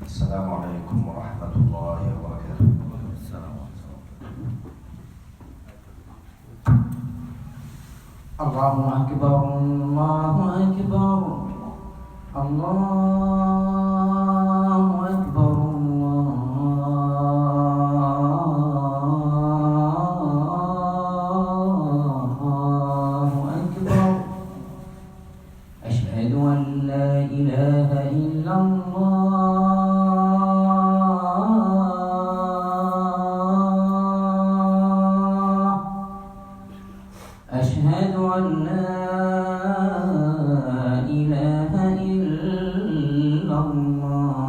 السلام عليكم ورحمة الله وبركاته. السلام عليكم. الله أكبر الله أكبر الله أكبر الله أكبر أشهد أن لا إله إلا الله أشهد أن لا إله إلا الله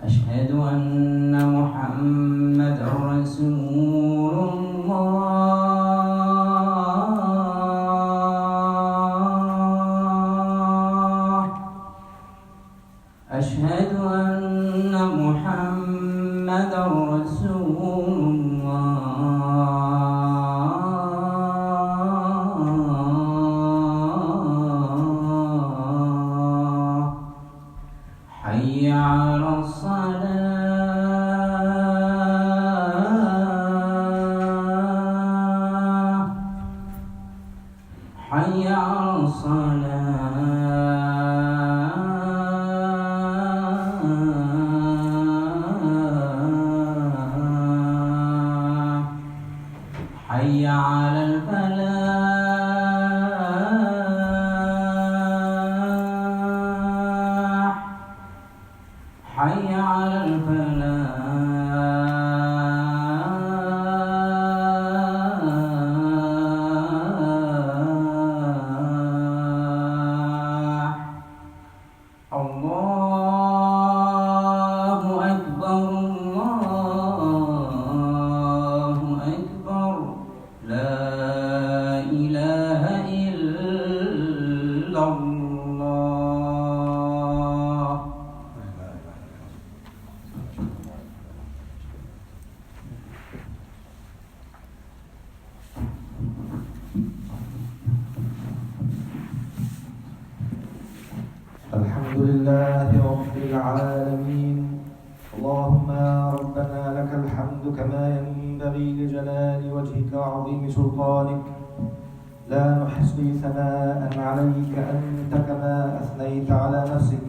أشهد أن محمدا رسول الله أشهد أن محمدا رسول الله حي على الصلاة حي على الصلاة حي على الفلاح حي على الفلاح الله أكبر الله أكبر لا إله إلا الله. الحمد لله رب العالمين. اللهم يا ربنا لك الحمد كما ينبغي لجلال وجهك وعظيم سلطانك. لا نحصي ثناء عليك أنت كما أثنيت على نفسك.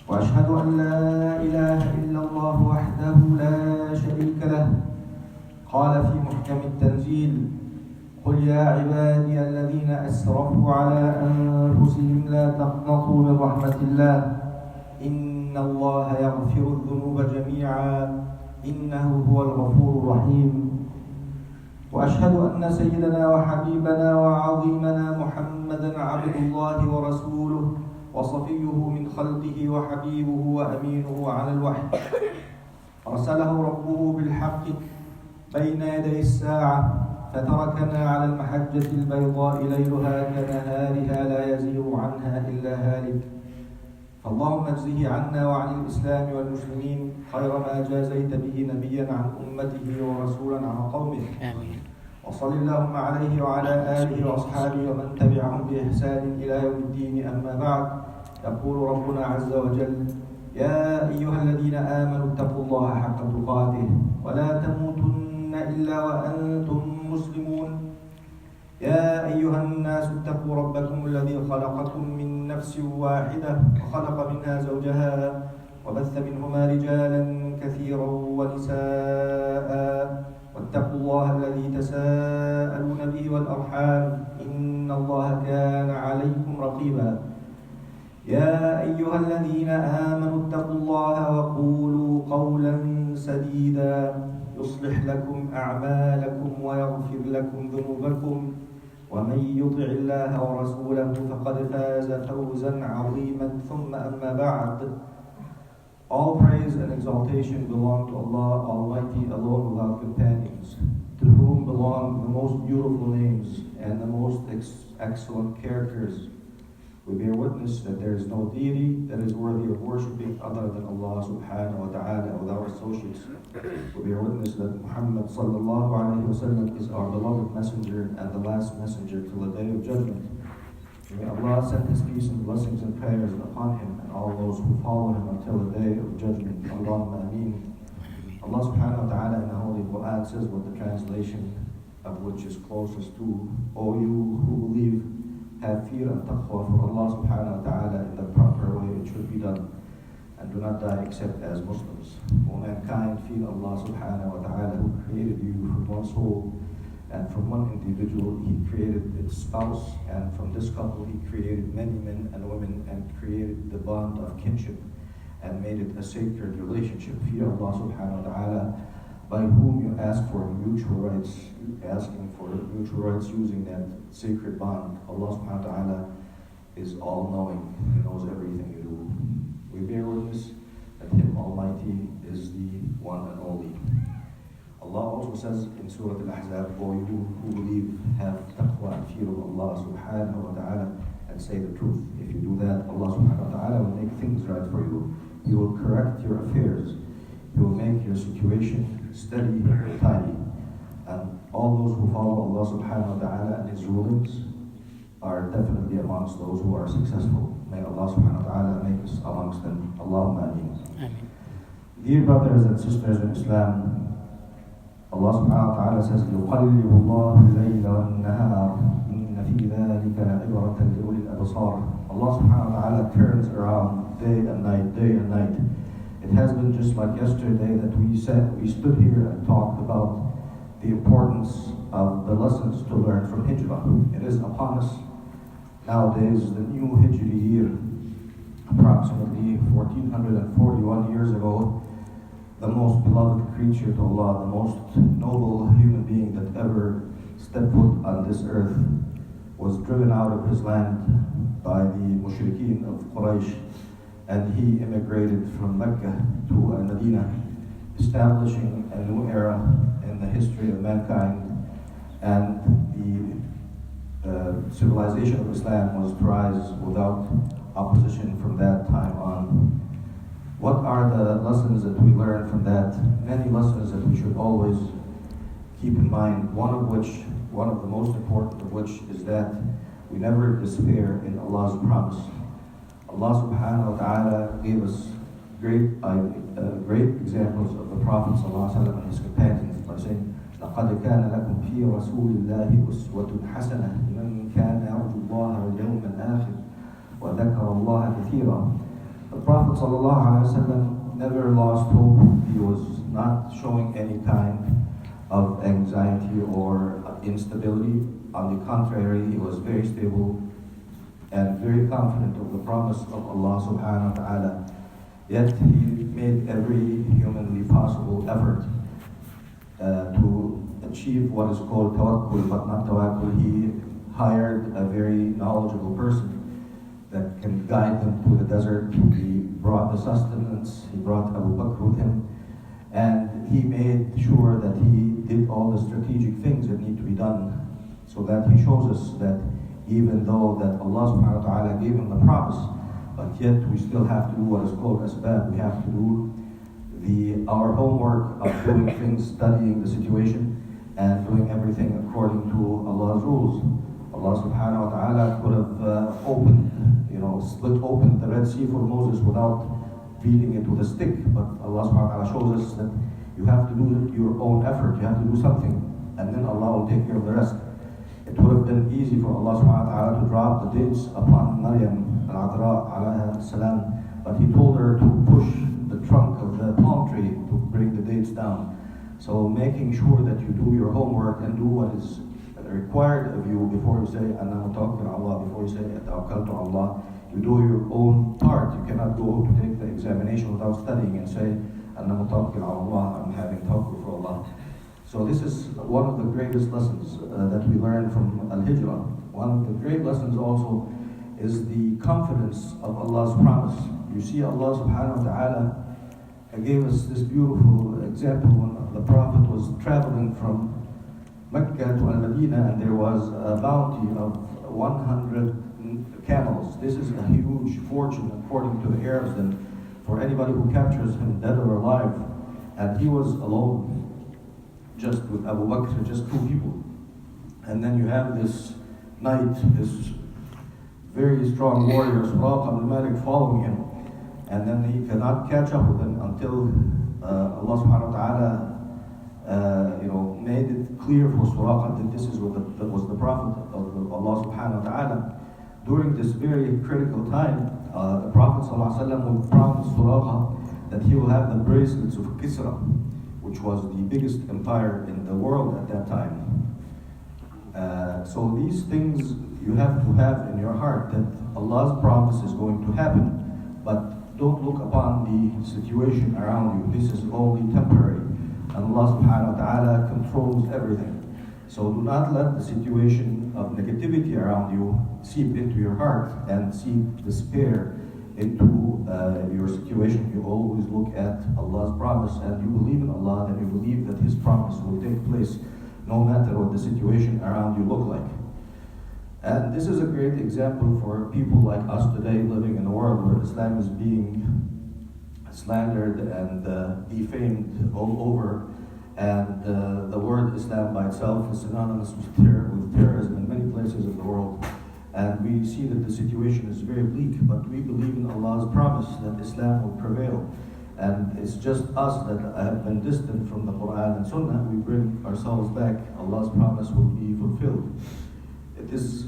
وأشهد أن لا إله إلا الله وحده لا شريك له. قال في محكم التنزيل: قل يا عبادي الذين أسرفوا على أنفسهم لا تقنطوا من رحمة الله إن الله يغفر الذنوب جميعا إنه هو الغفور الرحيم. وأشهد أن سيدنا وحبيبنا وعظيمنا محمدا عبد الله ورسوله وصفيه من خلقه وحبيبه وأمينه على الوحي. أرسله ربه بالحق بين يدي الساعة فتركنا على المحجة البيضاء ليلها كنهارها لا يزيغ عنها إلا هالك. فاللهم اجزه عنا وعن الإسلام والمسلمين خير ما جازيت به نبيا عن أمته ورسولا عن قومه. آمين. وصل اللهم عليه وعلى آله وأصحابه ومن تبعهم بإحسان إلى يوم الدين. أما بعد، يقول ربنا عز وجل: يا أيها الذين آمنوا اتقوا الله حق تقاته ولا تموتن إلا وأنتم مسلمون. يا أيها الناس اتقوا ربكم الذي خلقكم من نفس واحدة وخلق منها زوجها وبث منهما رجالا كثيرا ونساء واتقوا الله الذي تساءلون به والأرحام إن الله كان عليكم رقيبا. يا أيها الذين آمنوا اتقوا الله وقولوا قولا سديدا يصلح لكم أعمالكم ويغفر لكم ذنوبكم ومن يطع الله ورسوله فقد فاز فوزا عظيما. ثم أما بعد. All praise and exaltation belong to Allah Almighty alone without companions, to whom belong the most beautiful names and the most excellent characters. We bear witness that there is no deity that is worthy of worshiping other than Allah subhanahu wa ta'ala without associates. We bear witness that Muhammad sallallahu alayhi wa sallam is our beloved messenger and the last messenger till the day of judgment. May Allah send His peace and blessings and prayers upon him and all those who follow him until the day of judgment. Allahumma ameen. Allah subhanahu wa ta'ala in the Holy Quran says what the translation of which is closest to, O you who believe, have fear and taqwa for Allah subhanahu wa ta'ala in the proper way it should be done, and do not die except as Muslims. O mankind, fear Allah subhanahu wa ta'ala who created you from one soul, and from one individual He created its spouse, and from this couple He created many men and women, and created the bond of kinship, and made it a sacred relationship. Fear Allah subhanahu wa ta'ala, by whom you ask for mutual rights, asking for mutual rights using that sacred bond. Allah subhanahu wa ta'ala is all-knowing. He knows everything you do. We bear witness that Him Almighty is the one and only. Allah also says in Surah Al-Ahzab, O you who believe, have taqwa and fear of Allah subhanahu wa ta'ala and say the truth. If you do that, Allah subhanahu wa ta'ala will make things right for you. He will correct your affairs. He will make your situation steady and tidy. And all those who follow Allah subhanahu wa ta'ala and His rulings are definitely amongst those who are successful. May Allah subhanahu wa ta'ala make us amongst them. Allahumma ameen. Dear brothers and sisters in Islam, Allah subhanahu wa ta'ala says, يُقَلِّبُ اللَّهُ اللَّيْلَ وَالنَّهَارَ إِنَّ فِي ذَلِكَ لَعِبْرَةً لِأُولِي الْأَبْصَارِ. Allah subhanahu wa ta'ala turns around day and night. It has been just like yesterday that we stood here and talked about the importance of the lessons to learn from Hijrah. It is upon us nowadays, the new Hijri year, approximately 1441 years ago. The most beloved creature to Allah, the most noble human being that ever stepped foot on this earth, was driven out of his land by the mushrikeen of Quraysh, and he immigrated from Mecca to Medina, establishing a new era in the history of mankind, and the civilization of Islam was to rise without opposition from that time on. What are the lessons that we learn from that? Many lessons that we should always keep in mind, one of the most important of which is that we never despair in Allah's promise. Allah subhanahu wa ta'ala gave us great examples of the Prophet ﷺ and his companions by saying, لَقَدْ كَانَ لَكُمْ فِي رَسُولِ اللَّهِ أُسْوَةٌ حَسَنَةٌ لِمَنْ كَانَ يَرْجُو اللَّهَ وَالْيَوْمَ الْآخِرَ وَذَكَرَ اللَّهَ كَثِيرًا. The Prophet ﷺ never lost hope. He was not showing any kind of anxiety or instability. On the contrary, he was very stable and very confident of the promise of Allah subhanahu wa ta'ala. Yet he made every humanly possible effort to achieve what is called tawakkul, but not tawakkul. He hired a very knowledgeable person that can guide them through the desert. He brought the sustenance, he brought Abu Bakr with him, and he made sure that he did all the strategic things that need to be done, so that he shows us that even though that Allah subhanahu wa ta'ala gave him the promise, but yet we still have to do what is called asbab. We have to do our homework of doing things, studying the situation, and doing everything according to Allah's rules. Allah subhanahu wa ta'ala could have split open the Red Sea for Moses without beating it with a stick, but Allah subhanahu wa ta'ala shows us that you have to do your own effort, you have to do something, and then Allah will take care of the rest. It would have been easy for Allah subhanahu wa ta'ala to drop the dates upon Maryam al-Adra alayha salam, but He told her to push the trunk of the palm tree to bring the dates down. So making sure that you do your homework and do what is required of you before you say Anna mutawakkil ala Allah, before you say Tawakkaltu ala Allah, you do your own part. You cannot go to take the examination without studying and say Anna mutawakkil ala Allah, I'm having tawakkul for Allah. So this is one of the greatest lessons that we learn from Al-Hijrah. One of the great lessons also is the confidence of Allah's promise. You see, Allah subhanahu wa ta'ala gave us this beautiful example when the Prophet was traveling from Mecca to Al-Medina, and there was a bounty of 100 camels. This is a huge fortune according to the Arabs, and for anybody who captures him dead or alive. And he was alone, just with Abu Bakr, just two people. And then you have this knight, this very strong warrior, Suraqa ibn Malik, following him. And then he cannot catch up with him until Allah subhanahu wa ta'ala made it clear for Suraqa that this is what was the Prophet of Allah subhanahu wa ta'ala. During this very critical time, the Prophet sallallahu alaihi wasallam would promise Suraqa that he will have the bracelets of Kisra, which was the biggest empire in the world at that time. So these things you have to have in your heart, that Allah's promise is going to happen, but don't look upon the situation around you. This is only temporary, and Allah subhanahu wa ta'ala controls everything. So do not let the situation of negativity around you seep into your heart and seep despair into your situation. You always look at Allah's promise, and you believe in Allah, and you believe that His promise will take place no matter what the situation around you look like. And this is a great example for people like us today, living in a world where Islam is being slandered and defamed all over, and the word Islam by itself is synonymous with terrorism in many places of the world. And we see that the situation is very bleak, but we believe in Allah's promise that Islam will prevail. And it's just us that have been distant from the Quran and Sunnah. We bring ourselves back, Allah's promise will be fulfilled. It is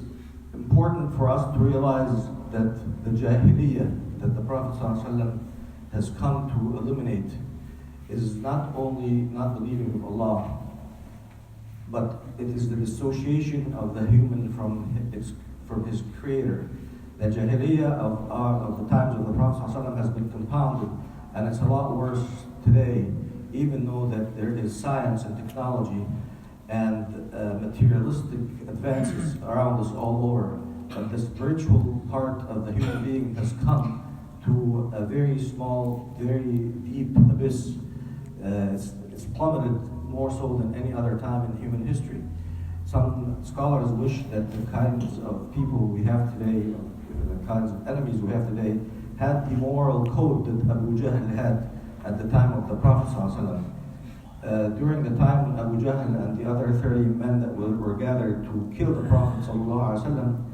important for us to realize that the Jahiliyyah that the Prophet ﷺ has come to eliminate is not only not believing of Allah, but it is the dissociation of the human from his creator. The Jahiliyyah of the times of the Prophet ﷺ has been compounded, and it's a lot worse today, even though that there is science and technology and materialistic advances around us all over. But this spiritual part of the human being has come to a very small, very deep abyss. It's plummeted more so than any other time in human history. Some scholars wish that the kinds of people we have today, the kinds of enemies we have today, had the moral code that Abu Jahl had at the time of the Prophet ﷺ. During the time when Abu Jahl and the other 30 men that were gathered to kill the Prophet ﷺ,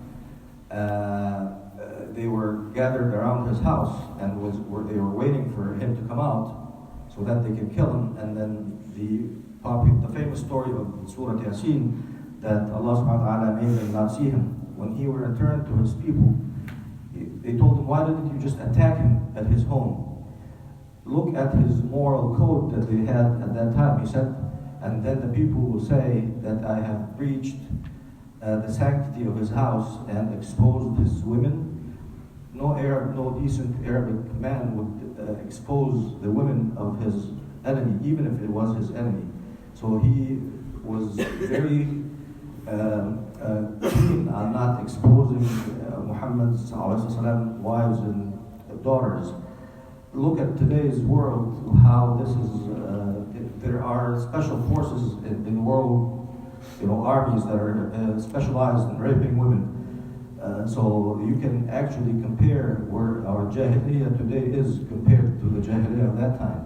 they were gathered around his house and they were waiting for him to come out so that they could kill him. And then the famous story of Surah Yasin, that Allah subhanahu wa ta'ala made them not see him. When he returned to his people, they told him, why didn't you just attack him at his home? Look at his moral code that they had at that time. He said, and then the people will say that I have breached the sanctity of his house and exposed his women. No decent Arabic man would expose the women of his enemy, even if it was his enemy. So he was very keen on not exposing Muhammad's wives and daughters. Look at today's world, how this is, there are special forces in the world, armies that are specialized in raping women. So you can actually compare where our Jahiliyyah today is compared to the Jahiliyyah of that time.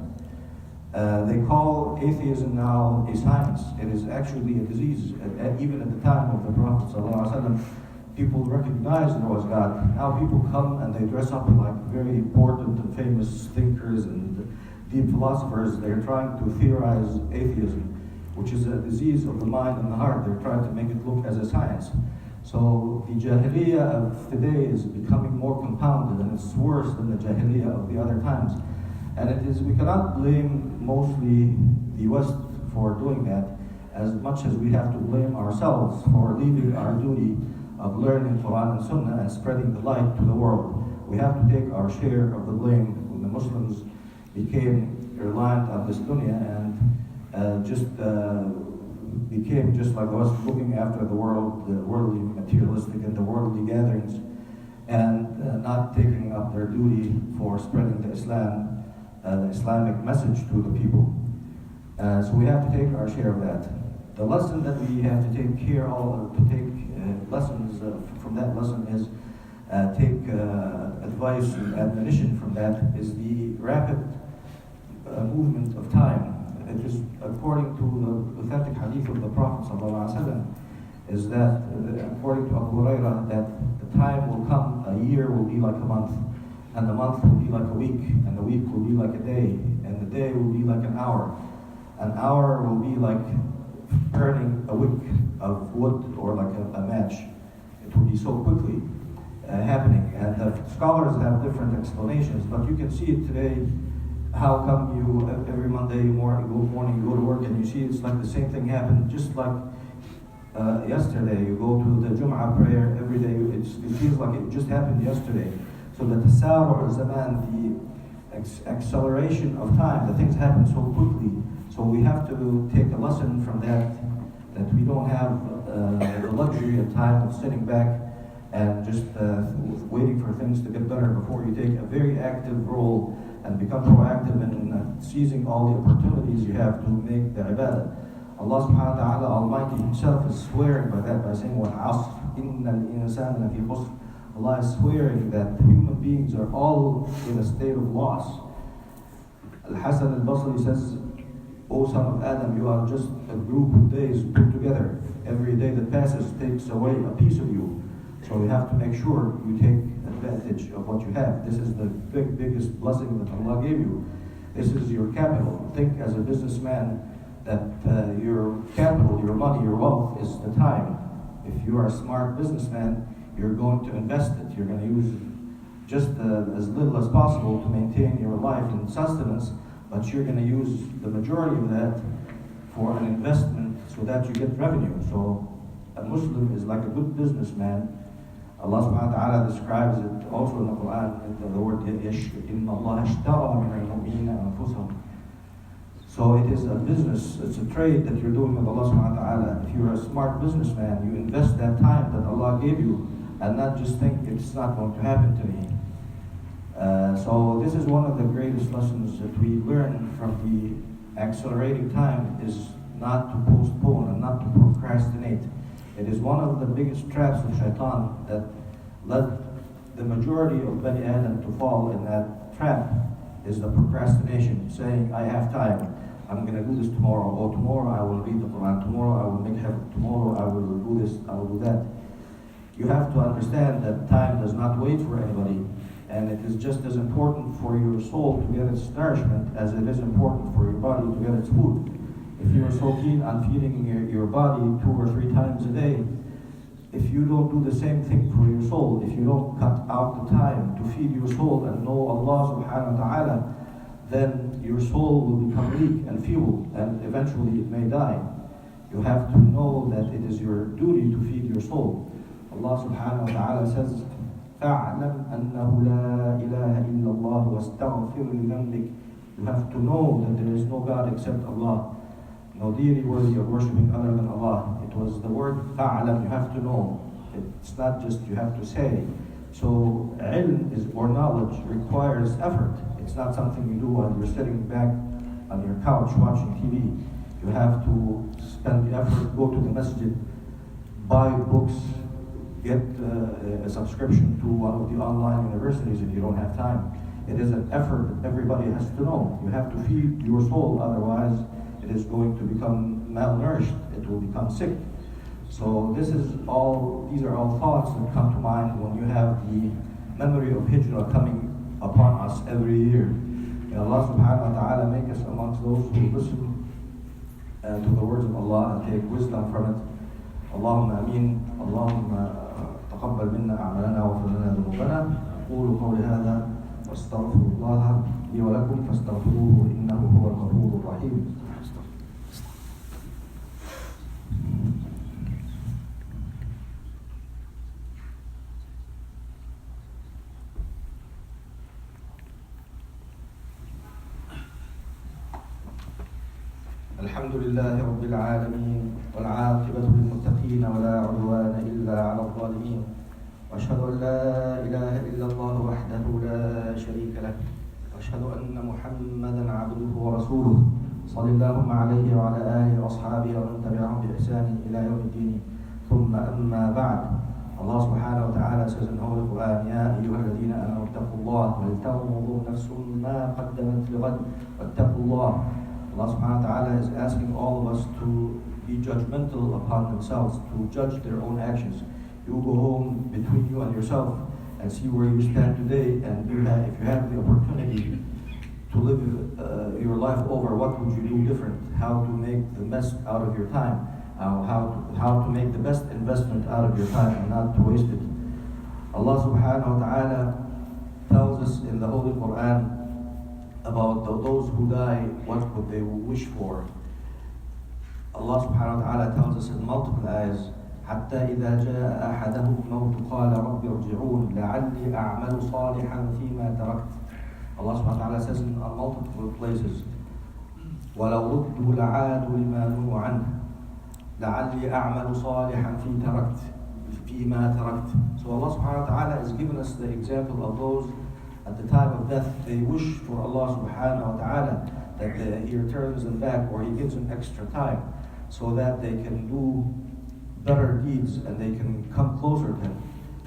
They call atheism now a science. It is actually a disease. Even at the time of the Prophet ﷺ, people recognized there was God. Now people come and they dress up like very important and famous thinkers and deep philosophers. They're trying to theorize atheism, which is a disease of the mind and the heart. They're trying to make it look as a science. So the Jahiliyyah of today is becoming more compounded, and it's worse than the Jahiliyyah of the other times. And we cannot blame mostly the West for doing that, as much as we have to blame ourselves for leaving our duty of learning Quran and Sunnah and spreading the light to the world. We have to take our share of the blame when the Muslims became reliant on this dunya and became just like us, looking after the world, the worldly materialistic and the worldly gatherings, and not taking up their duty for spreading the Islamic message to the people. So we have to take our share of that. The lesson that we have to take lessons from that lesson is take advice and admonition from that is the rapid movement of time. It is according to the authentic hadith of the Prophet ﷺ, is that according to Abu Hurairah, that the time will come, a year will be like a month, and the month will be like a week, and the week will be like a day, and the day will be like an hour. An hour will be like burning a wick of wood or like a match. It will be so quickly happening. And the scholars have different explanations, but you can see it today. How come you every Monday morning you go to work and you see it's like the same thing happened, just like yesterday. You go to the Jum'ah prayer every day. It feels like it just happened yesterday. So the tasaru' zaman, the acceleration of time, the things happen so quickly. So we have to take a lesson from that we don't have the luxury of time of sitting back and just waiting for things to get better before you take a very active role and become proactive in seizing all the opportunities you have to make the ibadah. Allah subhanahu wa ta'ala Almighty Himself is swearing by that by saying, وَالْعَصْرِ إِنَّ الْإِنسَانَ لَفِي خُسْرٍ. Allah is swearing that human beings are all in a state of loss. Al-Hasan al-Basri says, O son of Adam, you are just a group of days put together. Every day that passes takes away a piece of you. So you have to make sure you take advantage of what you have. This is the biggest blessing that Allah gave you. This is your capital. Think as a businessman that your capital, your money, your wealth is the time. If you are a smart businessman, you're going to invest it. You're going to use just as little as possible to maintain your life and sustenance, but you're going to use the majority of that for an investment so that you get revenue. So a Muslim is like a good businessman. Allah subhanahu wa ta'ala describes it also in the Quran in the word إِنَّ اللَّهَ اشْتَرَى مِنَ الْمُؤْمِنِينَ أَنفُسَهُم. So it is a business, it's a trade that you're doing with Allah subhanahu wa ta'ala. If you're a smart businessman, you invest that time that Allah gave you and not just think it's not going to happen to me. So this is one of the greatest lessons that we learn from the accelerating time, is not to postpone and not to procrastinate. It is one of the biggest traps of shaitan that led the majority of Bani Adam to fall in that trap, is the procrastination, saying, I have time, I'm going to do this tomorrow, or tomorrow I will read the Quran, tomorrow I will make heaven, tomorrow I will do this, I will do that. You have to understand that time does not wait for anybody, and it is just as important for your soul to get its nourishment as it is important for your body to get its food. If you are so keen on feeding your body 2 or 3 times a day, if you don't do the same thing for your soul, if you don't cut out the time to feed your soul and know Allah subhanahu wa ta'ala, then your soul will become weak and feeble, and eventually it may die. You have to know that it is your duty to feed your soul. Allah subhanahu wa ta'ala says, فَاعْلَمْ أَنَّهُ لَا إِلَهَ إِلَّا اللَّهُ وَاسْتَغْفِرْ لِذَنْبِكَ. You have to know that there is no God except Allah, no deity worthy of worshipping other than Allah. It was the word فَاعْلَمْ, you have to know. It's not just you have to say. So ilm is, or knowledge, requires effort. It's not something you do while you're sitting back on your couch watching TV. You have to spend the effort, go to the masjid, buy books, get a subscription to one of the online universities if you don't have time. It is an effort that everybody has to know. You have to feed your soul, otherwise it is going to become malnourished. It will become sick. So these are all thoughts that come to mind when you have the memory of Hijrah coming upon us every year. May Allah subhanahu wa ta'ala make us amongst those who listen to the words of Allah and take wisdom from it. Allahumma ameen. Allahumma تقبل منا أعمالنا واغفر لنا ذنوبنا. أقول قولي هذا واستغفر الله لي ولكم فاستغفروه إنه هو الغفور الرحيم. الحمد لله رب العالمين والعاقبة للمتقين ولا عدوان إلا على الظالمين وأشهد أن لا إله إلا الله وحده لا شريك له وأشهد أن محمدا عبده ورسوله صلى اللهم عليه وعلى آله وأصحابه ومن تبعهم بإحسان إلى يوم الدين ثم أما بعد. Allah subhanahu wa ta'ala says in the Holy Quran, يَا أَيُّهَا الَّذِينَ آمَنُوا اتَّقُوا اللَّهَ وَلْتَنظُرْ نَفْسٌ مَا قَدَّمَتْ لِغَدٍ وَاتَّقُوا اللَّهَ. Allah subhanahu wa ta'ala is asking all of us to be judgmental upon themselves, to judge their own actions. You go home between you and yourself and see where you stand today, and if you have the opportunity to live your life over, what would you do different? How to make the best out of your time? How to make the best investment out of your time and not to waste it. Allah subhanahu wa ta'ala tells us in the Holy Quran about those who die, what would they wish for. Allah subhanahu wa ta'ala tells us in multiple ayahs, حتى إذا جاء أحدهم الموت قال رب ارجعون لعلي أعمل صالحا فيما تركت. Allah subhanahu wa ta'ala says in multiple places, ولو ردوا لعادوا لما نهوا عنه لعلي أعمل صالحا فيما تركت. So Allah subhanahu wa ta'ala has given us the example of those at the time of death, they wish for Allah subhanahu wa ta'ala that He returns them back, or He gives them extra time so that they can do better deeds and they can come closer to Him.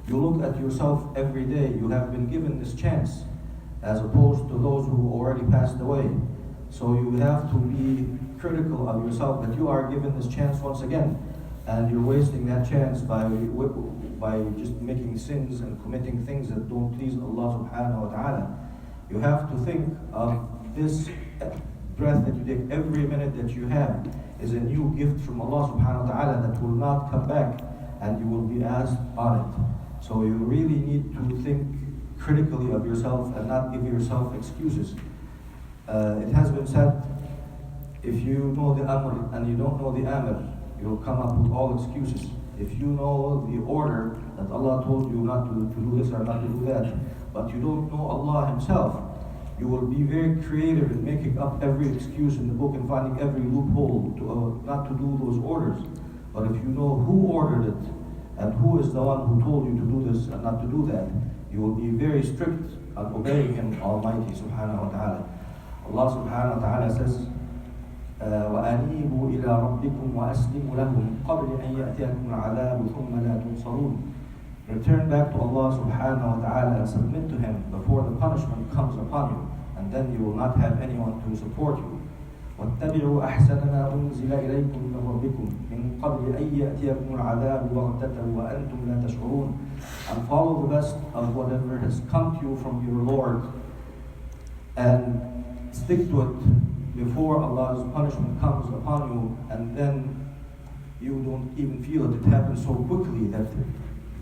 You look at yourself every day, you have been given this chance as opposed to those who already passed away. So you have to be critical of yourself that you are given this chance once again, and you're wasting that chance by just making sins and committing things that don't please Allah subhanahu wa ta'ala. You have to think of this breath that you take, every minute that you have is a new gift from Allah subhanahu wa ta'ala that will not come back, and you will be asked on it. So you really need to think critically of yourself and not give yourself excuses. It has been said, if you know the amr and you don't know the amr, you'll come up with all excuses. If you know the order that Allah told you not to do this or not to do that, but you don't know Allah Himself, you will be very creative in making up every excuse in the book and finding every loophole to not to do those orders. But if you know who ordered it and who is the one who told you to do this and not to do that, you will be very strict on obeying Him Almighty subhanahu wa ta'ala. Allah subhanahu wa ta'ala says, وَأَنِيبُوا إِلَىٰ رَبِّكُمْ وَأَسْلِمُوا لَهُ مِنْ قَبْلِ أَنْ يَأْتِيَكُمُ الْعَذَابُ ثُمَّ لَا تُنصَرُونَ. Return back to Allah subhanahu wa ta'ala and submit to Him before the punishment comes upon you, and then you will not have anyone to support you. وَاتَّبِعُوا أَحْسَنَ مَا أُنزِلَ إِلَيْكُمْ مِنْ رَبِّكُمْ مِنْ قَبْلِ أَنْ يَأْتِيَكُمُ الْعَذَابُ بَغْتَةً وَأَنْتُمْ لَا تَشْعُرُونَ. And follow the best of whatever has come to you from your Lord, and stick to it before Allah's punishment comes upon you, and then you don't even feel it. It happens so quickly that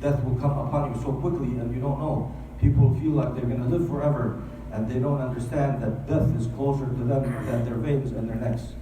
death will come upon you so quickly and you don't know. People feel like they're going to live forever, and they don't understand that death is closer to them than their veins and their necks.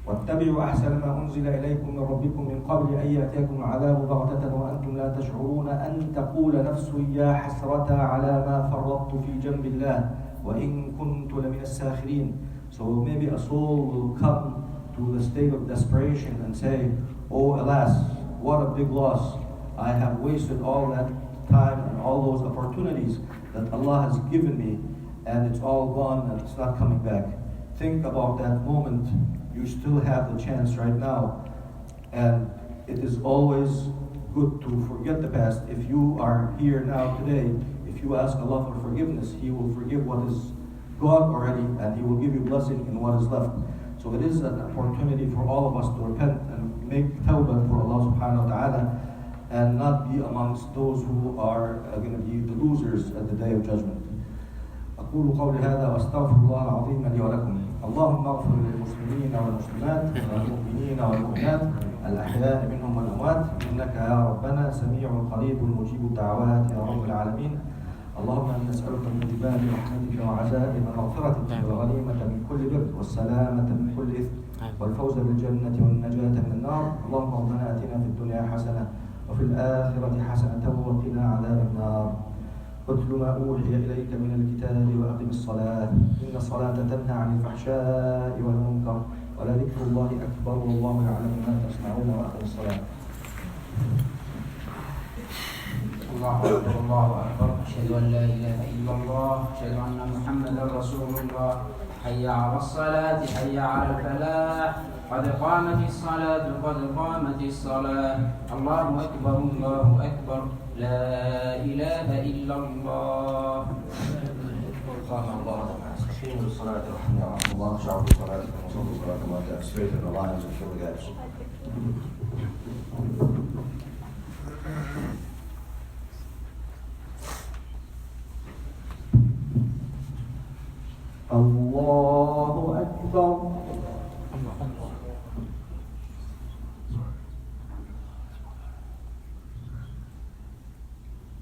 وَاتَّبِعُوا أَحْسَنَ مَا أُنزِلَ إِلَيْكُمْ مِنْ رَبِّكُمْ مِنْ قَبْلِ أَنْ يَأْتِيَكُمُ الْعَذَابُ بَغْتَةً وَأَنْتُمْ لَا تَشْعُرُونَ أَنْ تَقُولَ نَفْسٌ يَا حَسْرَةَ عَلَى مَا فَرَّطْتُ فِي جَنبِ اللَّهِ وَإِنْ كُنْتُ لَمِنَ السَّاخِرِينَ. So maybe a soul will come to the state of desperation and say, oh alas, what a big loss. I have wasted all that time and all those opportunities that Allah has given me, and it's all gone and it's not coming back. Think about that moment. You still have the chance right now, and it is always good to forget the past. If you are here now today, if you ask Allah for forgiveness, He will forgive what is gone already, and He will give you blessing in what is left. So it is an opportunity for all of us to repent and make tawbah for Allah subhanahu wa ta'ala, and not be amongst those who are going to be the losers at the day of judgment. أقول قولي هذا وأستغفر الله العظيم لي ولكم. اللهم اغفر للمسلمين والمسلمات والمؤمنين والمؤمنات الأحياء منهم والأموات، إنك يا ربنا سميع قريب مجيب الدعوات يا رب العالمين. اللهم إنا نسألك من جبال رحمتك وعزائم مغفرتك والغنيمة من كل بر والسلامة من كل إثم والفوز بالجنة والنجاة من النار. اللهم ربنا آتنا في الدنيا حسنة وفي الآخرة حسنة وقنا عذاب النار. اتل ما أوحي إليك من الكتاب وأقم الصلاة إن الصلاة تنهى عن الفحشاء والمنكر ولذكر الله أكبر والله يعلم ما تصنعون وأقم الصلاة. الله أكبر الله أكبر. أشهد أن لا إله إلا الله، أشهد أن محمدا رسول الله. حي على الصلاة، حي على الفلاح. قد قامت الصلاة قد قامت الصلاة الله أكبر الله أكبر لا إله إلا الله. قام الله استقيموا للصلاة رحمة الله شعبوا صلاتكم وصلوا صلاتكم وأنتم straight in the lines and fill the gaps. الله أكبر.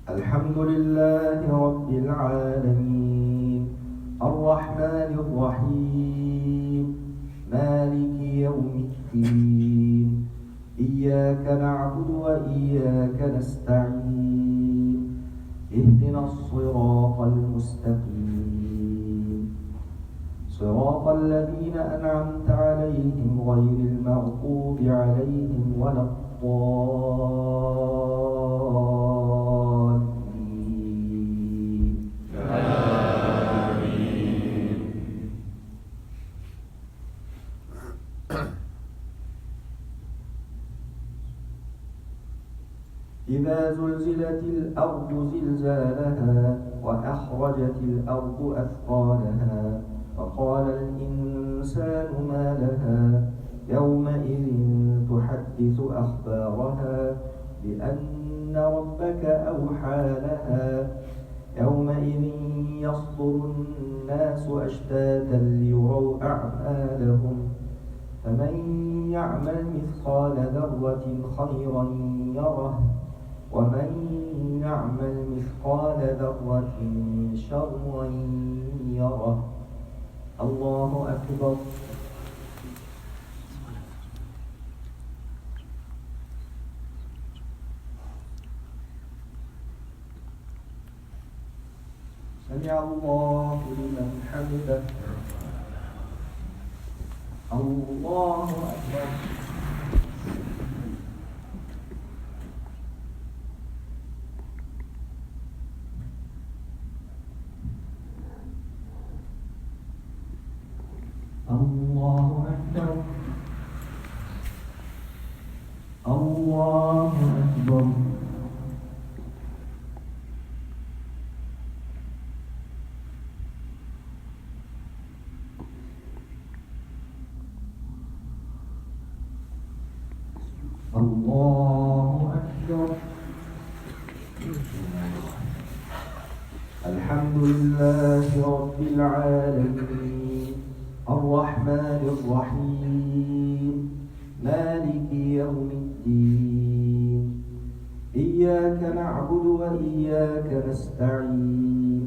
الحمد لله رب العالمين الرحمن الرحيم مالك يوم الدين إياك نعبد وإياك نستعين اهدنا الصراط المستقيم صراط الذين أنعمت عليهم غير المغضوب عليهم ولا الضالين. آمين. إذا زلزلت الأرض زلزالها وأخرجت الأرض أثقالها وقال الإنسان ما لها يومئذ تحدث أخبارها بأن ربك أوحى لها يومئذ يصدر الناس أشتاتا ليروا أعمالهم فمن يعمل مثقال ذرة خيرا يره ومن يعمل مثقال ذرة شرا يره. الله أكبر. سمع الله لمن حمده. الله أكبر. الله أكبر. الله أكبر. الله أكبر. الحمد لله رب العالمين الرحمن الرحيم مالك يوم الدين إياك نعبد وإياك نستعين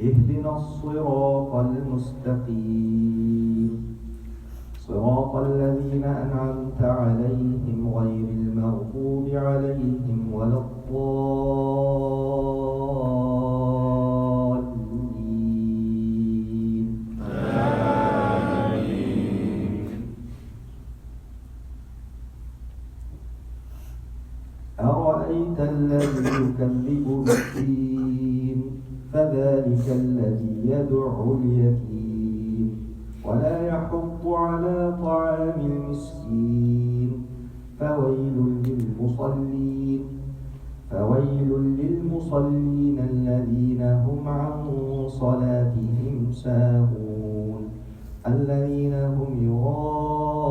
اهدنا الصراط المستقيم صراط الذين أنعمت عليهم غير المغضوب عليهم ولا الضالين. آمين. أرأيت الذي يكذب بالدين فذلك الذي يدع اليتيم ولا يحض على طعام المسكين فويل للمصلين الذين هم عن صلاتهم ساهون الذين هم يراءون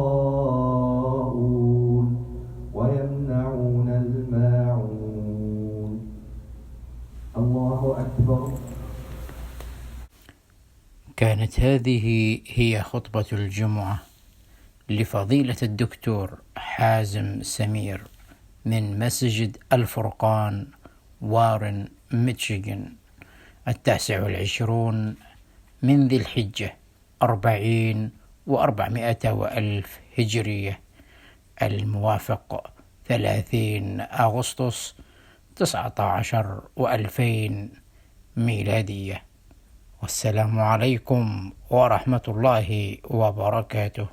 ويمنعون الماعون. الله أكبر. كانت هذه هي خطبة الجمعة لفضيلة الدكتور حازم سمير من مسجد الفرقان وارن مسجد 29 من ذي الحجه 40 و400 هجريه الموافق 30 أغسطس 19 و2000 ميلادية. والسلام عليكم ورحمة الله وبركاته.